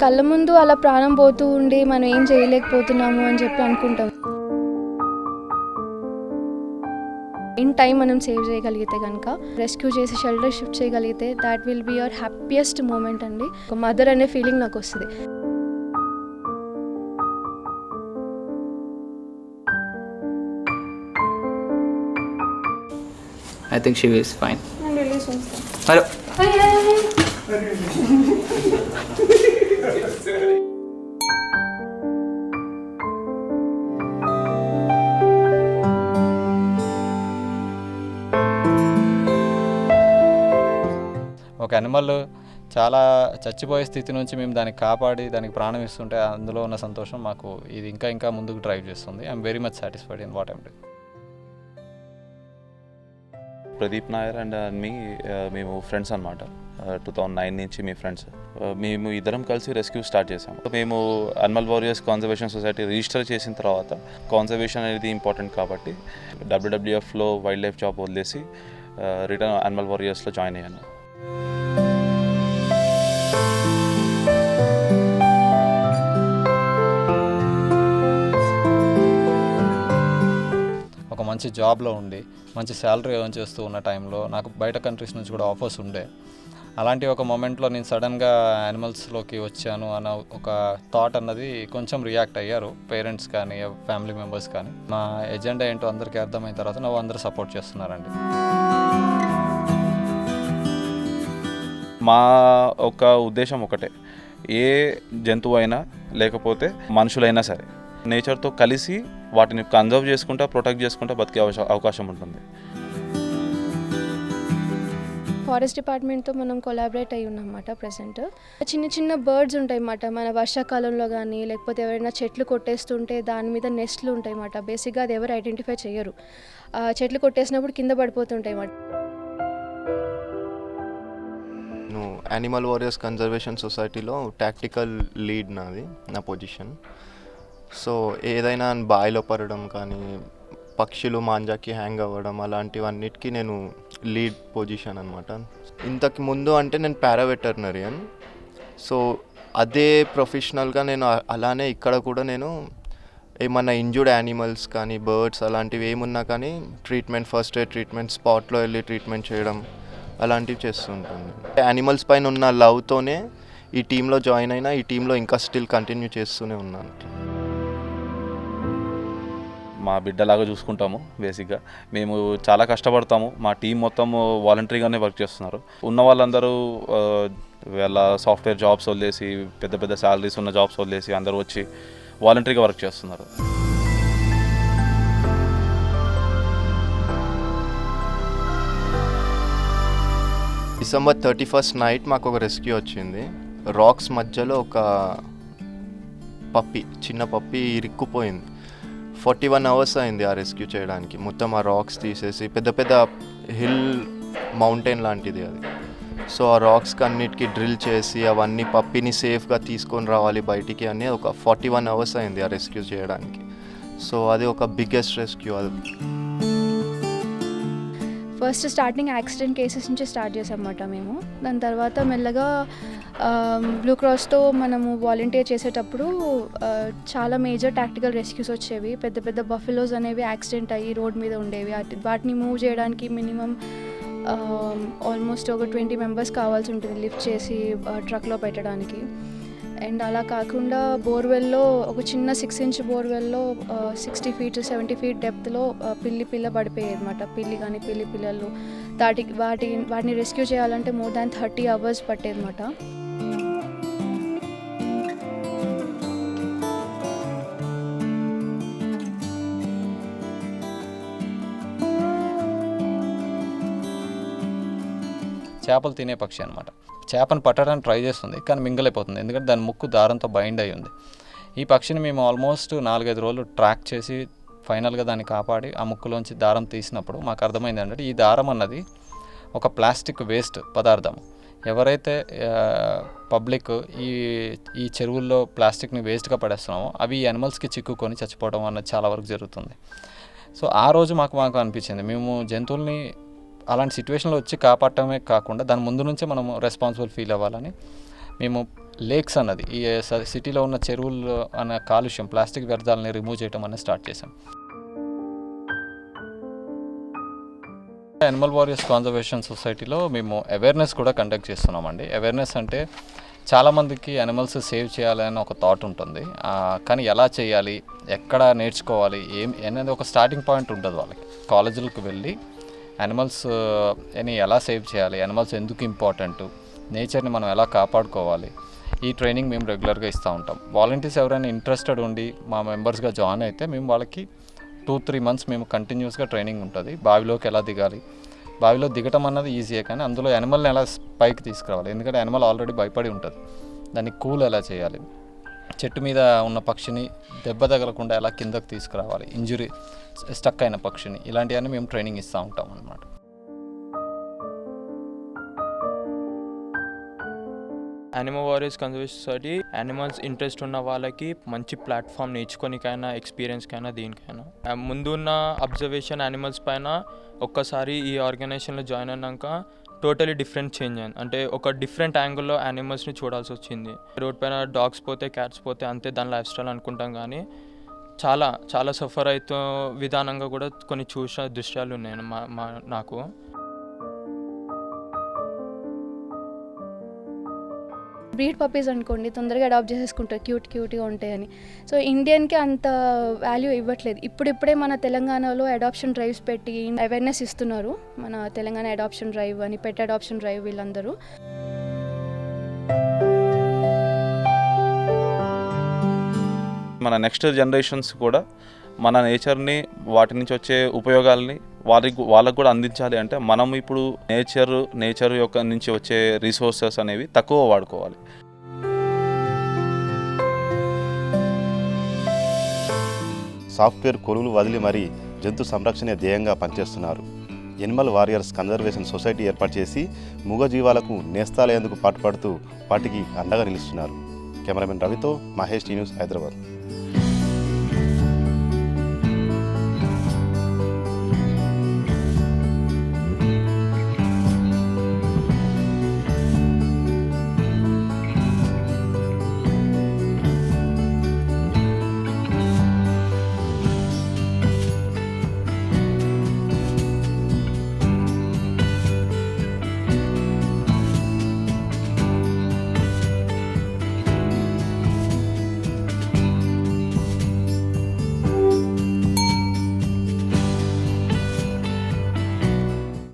కళ్ళ ముందు అలా ప్రాణం పోతూ ఉండి మనం ఏం చేయలేకపోతున్నాము అని చెప్పి అనుకుంటాం. ఇన్ టైం మనం సేవ్ చేయగలిగితే కనుక, రెస్క్యూ చేసి షెల్టర్ షిఫ్ట్ చేయగలిగితే that will be your happiest moment అండి. ఒక మదర్ అనే ఫీలింగ్ నాకు వస్తుంది. I think she is fine. Hello. ఒక యానిమల్ చాలా చచ్చిపోయే స్థితి నుంచి మేము దానికి కాపాడి దానికి ప్రాణం ఇస్తుంటే అందులో ఉన్న సంతోషం మాకు ఇది ఇంకా ముందుకు డ్రైవ్ చేస్తుంది. I'm very much satisfied in what I'm doing. Pradeep Nair and మీ మేము ఫ్రెండ్స్ అనమాట. 2009 నుంచి మీ ఫ్రెండ్స్. మేము ఇద్దరం కలిసి రెస్క్యూ స్టార్ట్ చేసాము. మేము animal warriors conservation society register చేసిన తర్వాత కన్జర్వేషన్ అనేది ఇంపార్టెంట్ కాబట్టి WWFలో వైల్డ్ లైఫ్ జాబ్ వదిలేసి రిటర్న్ అనిమల్ వారియర్స్లో జాయిన్ అయ్యాను. ఒక మంచి జాబ్లో ఉండి మంచి శాలరీ ఎర్న్ చేస్తూ ఉన్న టైంలో నాకు బయట కంట్రీస్ నుంచి కూడా ఆఫర్స్ ఉండే. అలాంటి ఒక మొమెంట్లో నేను సడన్గా యానిమల్స్లోకి వచ్చాను అన్న ఒక థాట్ అన్నది కొంచెం రియాక్ట్ అయ్యారు పేరెంట్స్ కానీ ఫ్యామిలీ మెంబర్స్ కానీ. మా ఎజెండా ఏంటో అందరికీ అర్థమైన తర్వాత నువ్వు అందరూ సపోర్ట్ చేస్తున్నారండి. మా ఒక ఉద్దేశం ఒకటే, ఏ జంతువు అయినా లేకపోతే మనుషులైనా సరే నేచర్తో కలిసి వాటిని కన్జర్వ్ చేసుకుంటా ప్రొటెక్ట్ చేసుకుంటా బతికే అవకాశం ఉంటుంది. ఫారెస్ట్ డిపార్ట్మెంట్తో మనం కొలాబరేట్ అయ్యి ఉన్నామన్నమాట. ప్రెసెంట్ చిన్న బర్డ్స్ ఉంటాయి అన్నమాట. మన వర్షాకాలంలో కానీ లేకపోతే ఎవరైనా చెట్లు కొట్టేస్తుంటే దాని మీద నెస్ట్లు ఉంటాయి అన్నమాట. బేసిక్గా అది ఎవరు ఐడెంటిఫై చేయరు. చెట్లు కొట్టేసినప్పుడు కింద పడిపోతుంటాయి అన్నమాట. నేను యానిమల్ వారియర్స్ కన్జర్వేషన్ సొసైటీలో టాక్టికల్ లీడ్ నా పొజిషన్. సో ఏదైనా బావిలో పడడం కానీ పక్షులు మాంజాకి హ్యాంగ్ అవ్వడం అలాంటివన్నిటికీ నేను లీడ్ పొజిషన్ అనమాట. ఇంతకు ముందు అంటే నేను పారావెటర్నరియన్. సో అదే ప్రొఫెషనల్గా నేను అలానే ఇక్కడ కూడా నేను ఏమన్నా ఇంజూర్డ్ యానిమల్స్ కానీ బర్డ్స్ అలాంటివి ఏమున్నా కానీ ఫస్ట్ ఎయిడ్ ట్రీట్మెంట్ స్పాట్లో వెళ్ళి ట్రీట్మెంట్ చేయడం అలాంటివి చేస్తుంటాను. యానిమల్స్ పైన ఉన్న లవ్తోనే ఈ టీంలో జాయిన్ అయినా ఈ టీంలో ఇంకా స్టిల్ కంటిన్యూ చేస్తూనే ఉన్నాను. మా బిడ్డలాగా చూసుకుంటాము. బేసిక్గా మేము చాలా కష్టపడతాము. మా టీం మొత్తం వాలంటరీగానే వర్క్ చేస్తున్నారు. ఉన్న వాళ్ళందరూ వాళ్ళ సాఫ్ట్వేర్ జాబ్స్ వదిలేసి పెద్ద శాలరీస్ ఉన్న జాబ్స్ వదిలేసి అందరూ వచ్చి వాలంటరీగా వర్క్ చేస్తున్నారు. December 31st నైట్ మాకు ఒక రెస్క్యూ వచ్చింది. రాక్స్ మధ్యలో ఒక చిన్న పప్పి ఇరుక్కుపోయింది. 41 hours అయింది ఆ రెస్క్యూ చేయడానికి. మొత్తం ఆ రాక్స్ తీసేసి పెద్ద హిల్ మౌంటైన్ లాంటిది అది. సో ఆ రాక్స్కి అన్నిటికీ డ్రిల్ చేసి అవన్నీ పప్పిని సేఫ్గా తీసుకొని రావాలి బయటికి అని ఒక 41 hours అయింది ఆ రెస్క్యూ చేయడానికి. సో అది ఒక బిగ్గెస్ట్ రెస్క్యూ. అది ఫస్ట్ స్టార్టింగ్ యాక్సిడెంట్ కేసెస్ నుంచి స్టార్ట్ చేసామన్నమాట మేము. దాని తర్వాత మెల్లగా బ్లూ క్రాస్తో మనము వాలంటీర్ చేసేటప్పుడు చాలా మేజర్ టాక్టికల్ రెస్క్యూస్ వచ్చేవి. పెద్ద బఫెలోస్ అనేవి యాక్సిడెంట్ అయ్యి రోడ్ మీద ఉండేవి. వాటిని మూవ్ చేయడానికి మినిమం ఆల్మోస్ట్ ఒక 20 members కావాల్సి ఉంటుంది లిఫ్ట్ చేసి ట్రక్లో పెట్టడానికి. అండ్ అలా కాకుండా బోర్వెల్లో ఒక చిన్న 6-inch బోర్వెల్లో 60 feet 70 feet డెప్త్లో పిల్ల పడిపోయేది అనమాట. పిల్లి కానీ పిల్లి పిల్లలు వాటిని రెస్క్యూ చేయాలంటే మోర్ దాన్ 30 hours పట్టేది అనమాట. చేపలు తినే పక్షి అనమాట. చేపను పట్టడానికి ట్రై చేస్తుంది కానీ మింగలైపోతుంది, ఎందుకంటే దాని ముక్కు దారంతో బైండ్ అయి ఉంది. ఈ పక్షిని మేము ఆల్మోస్ట్ 4-5 రోజులు ట్రాక్ చేసి ఫైనల్గా దాన్ని కాపాడి ఆ ముక్కులోంచి దారం తీసినప్పుడు మాకు అర్థమైంది ఏంటంటే ఈ దారం అన్నది ఒక ప్లాస్టిక్ వేస్ట్ పదార్థం. ఎవరైతే పబ్లిక్ ఈ చెరువుల్లో ప్లాస్టిక్ని వేస్ట్గా పడేస్తున్నామో అవి ఈ యానిమల్స్కి చిక్కుకొని చచ్చిపోవడం అన్నది చాలా వరకు జరుగుతుంది. సో ఆ రోజు మాకు అనిపించింది మేము జంతువుల్ని అలాంటి సిచ్యువేషన్లో వచ్చి కాపాడటమే కాకుండా దాని ముందు నుంచే మనం రెస్పాన్సిబుల్ ఫీల్ అవ్వాలని మేము లేక్స్ అన్నది ఈ సిటీలో ఉన్న చెరువుల్లో అన్న కాలుష్యం ప్లాస్టిక్ వ్యర్థాలని రిమూవ్ చేయడం అనేది స్టార్ట్ చేసాం. యానిమల్ వారియర్స్ కన్జర్వేషన్ సొసైటీలో మేము అవేర్నెస్ కూడా కండక్ట్ చేస్తున్నామండి. అవేర్నెస్ అంటే చాలామందికి యానిమల్స్ సేవ్ చేయాలని ఒక థాట్ ఉంటుంది, కానీ ఎలా చేయాలి, ఎక్కడ నేర్చుకోవాలి, అనేది ఒక స్టార్టింగ్ పాయింట్ ఉంటుంది వాళ్ళకి. కాలేజీలకు వెళ్ళి యానిమల్స్ ఎలా సేవ్ చేయాలి, యానిమల్స్ ఎందుకు ఇంపార్టెంట్, నేచర్ని మనం ఎలా కాపాడుకోవాలి, ఈ ట్రైనింగ్ మేము రెగ్యులర్గా ఇస్తూ ఉంటాం. వాలంటీర్స్ ఎవరైనా ఇంట్రెస్టెడ్ ఉండి మా మెంబర్స్గా జాయిన్ అయితే మేము వాళ్ళకి 2-3 months మేము కంటిన్యూస్గా ట్రైనింగ్ ఉంటుంది. బావిలోకి ఎలా దిగాలి, బావిలో దిగటం అన్నది ఈజీయే, కానీ అందులో యానిమల్ని ఎలా పైకి తీసుకురావాలి, ఎందుకంటే యానిమల్ ఆల్రెడీ భయపడి ఉంటుంది, దాన్ని కూల్ ఎలా చేయాలి, చెట్టు మీద ఉన్న పక్షిని దెబ్బ తగలకుండా ఎలా కిందకు తీసుకురావాలి, ఇంజురీ స్టక్ అయిన పక్షిని, ఇలాంటివన్నీ మేము ట్రైనింగ్ ఇస్తూ ఉంటాం అన్నమాట. Animal warriors conservation society animals interest ఉన్న వాళ్ళకి మంచి ప్లాట్ఫామ్ నేర్చుకోనికైనా ఎక్స్పీరియన్స్కైనా దేనికైనా. ముందు ఉన్న అబ్జర్వేషన్ యానిమల్స్ పైన ఒక్కసారి ఈ ఆర్గనైజేషన్లో జాయిన్ అయినాక టోటలీ డిఫరెంట్ చేంజ్ అయింది. అంటే ఒక డిఫరెంట్ యాంగిల్లో యానిమల్స్ని చూడాల్సి వచ్చింది. రోడ్ పైన డాగ్స్ పోతే క్యాట్స్ పోతే అంతే దాని లైఫ్ స్టైల్ అనుకుంటాం, కానీ చాలా చాలా సఫర్ అవుతూ విధానంగా కూడా కొన్ని చూసిన దృశ్యాలు ఉన్నాయి నాకు. బ్రీడ్ పప్పీస్ అనుకోండి తొందరగా అడాప్ట్ చేసేసుకుంటారు, క్యూట్గా ఉంటాయని. సో ఇండియన్కి అంత వాల్యూ ఇవ్వట్లేదు. ఇప్పుడిప్పుడే మన తెలంగాణలో అడాప్షన్ డ్రైవ్స్ పెట్టి అవేర్నెస్ ఇస్తున్నారు. మన తెలంగాణ అడాప్షన్ డ్రైవ్ అని, పెట్ అడాప్షన్ డ్రైవ్, వీళ్ళందరూ. మన నెక్స్ట్ జనరేషన్స్ కూడా మన నేచర్ని, వాటి నుంచి వచ్చే ఉపయోగాలని వాళ్ళకు కూడా అందించాలి. అంటే మనం ఇప్పుడు నేచర్ యొక్క నుంచి వచ్చే రిసోర్సెస్ అనేవి తక్కువ వాడుకోవాలి. సాఫ్ట్వేర్ కొలువులు వదిలి మరీ జంతు సంరక్షణ ధ్యేయంగా పనిచేస్తున్నారు. యానిమల్ వారియర్స్ కన్జర్వేషన్ సొసైటీ ఏర్పాటు చేసి మూగజీవాలకు నేస్తాలేందుకు పాటుపడుతూ వాటికి అండగా నిలుస్తున్నారు. కెమెరామెన్ రవితో మహేష్, టీ న్యూస్, హైదరాబాద్.